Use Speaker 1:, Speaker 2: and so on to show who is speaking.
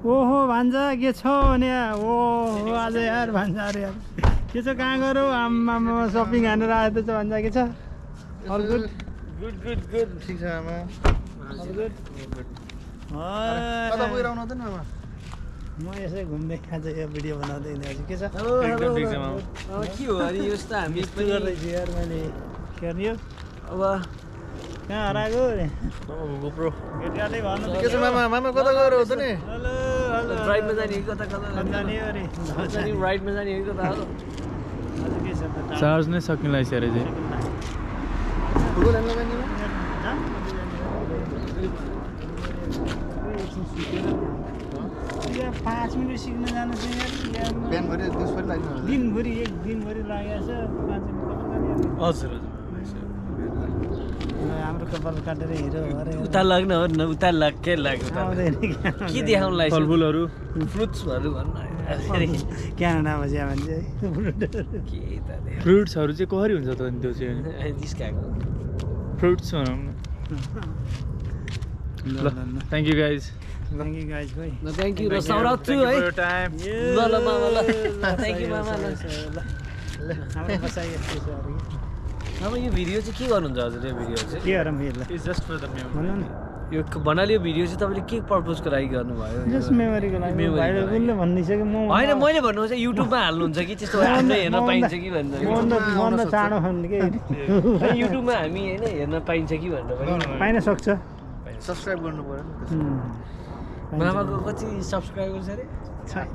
Speaker 1: ओहो भान्जा के छ भने ओहो आज यार भान्जा अरे यार के छ कहाँ गरौ आम्मामा सपिङ हानेर आएको छ भान्जा के छ all good
Speaker 2: good good good ठीक छ आमा
Speaker 1: अल गुड
Speaker 2: कता गइराउनु त नि आमा
Speaker 1: म यसै घुम्दै आज यो भिडियो बनाउँदै हिँडेको छु के छ
Speaker 3: एकदम ठिक छ मामा
Speaker 4: के हो अनि यस्तो हामी
Speaker 1: यस्तो गर्दैछु यार मैले के गर्ने हो
Speaker 4: अब
Speaker 1: कहाँ हराएको रे
Speaker 3: गोप्रो
Speaker 1: केटाले भन्नु
Speaker 2: के छ मामा मामा कता गएर हो त नि
Speaker 1: हेलो हेलो
Speaker 4: ड्राइभमा जाने कि कता कता
Speaker 1: जाने हो रे
Speaker 4: जाने राइडमा जाने कि कता हो
Speaker 1: आज के छ त
Speaker 3: चार्ज नै सकिन लागिसक्यो अरे चाहिँ
Speaker 2: फुटबल खेल्न जाने
Speaker 1: या 5 मिनेट सिक्न जानु चाहिँ यार
Speaker 2: बिहानभरि दिउँसोभरि लाग्नु
Speaker 1: दिनभरि एक दिनभरि लागेको छ 5 मिनेट कता जाने
Speaker 3: हजुर
Speaker 1: हाम्रो कपाल काटेर हिरो अरे
Speaker 4: उता लाग्न हो न उता लाग के लाग्यो
Speaker 1: आउँदैन
Speaker 4: के देखाउनु लाग्छ
Speaker 3: फलफुलहरू
Speaker 4: फ्रुट्सहरू भन्नु
Speaker 1: क्यानाडामा चाहिँ मान्छे
Speaker 4: के त
Speaker 3: फ्रुट्सहरू चाहिँ कसरी हुन्छ त अनि त्यो चाहिँ
Speaker 4: जिस्काएको
Speaker 3: फ्रुट्स भनौँ न ल thank you guys
Speaker 1: thank you guys भाइ
Speaker 4: ल थ्याङ्क यू र साउट आउट टु है
Speaker 3: टाइम
Speaker 4: ल ल मामा ल थ्याङ्क यू मामा ल
Speaker 1: हाम्रो बसाइ यस्तो छ अरे
Speaker 4: अब यो भिडियो चाहिँ के गर्नुहुन्छ हजुर यो भिडियो चाहिँ
Speaker 1: के गरौँ यसलाई
Speaker 3: it's just for the memory
Speaker 1: भन्नु न
Speaker 4: यो भन्नाले यो भिडियो चाहिँ तपाईँले के पर्पजको लागि गर्नुभयो
Speaker 1: जस्ट मेमोरीको लागि
Speaker 4: मेमोरीको
Speaker 1: भाइले
Speaker 4: लागि।
Speaker 1: उसले भनिदिइसक्यो म
Speaker 4: होइन मैले भन्नु चाहिँ युट्युबमा हाल्नुहुन्छ कि त्यस्तो हामीले हेर्न पाइन्छ कि भनेर
Speaker 1: मन त चाँडो खानु के
Speaker 4: होइन, युट्युबमा हामी होइन हेर्न पाइन्छ कि भनेर पनि
Speaker 1: पाइन सक्छ
Speaker 2: सब्स्क्राइब गर्नु पर्यो नि
Speaker 4: मामाको कति सब्सक्राइबर छ अरे
Speaker 1: छैन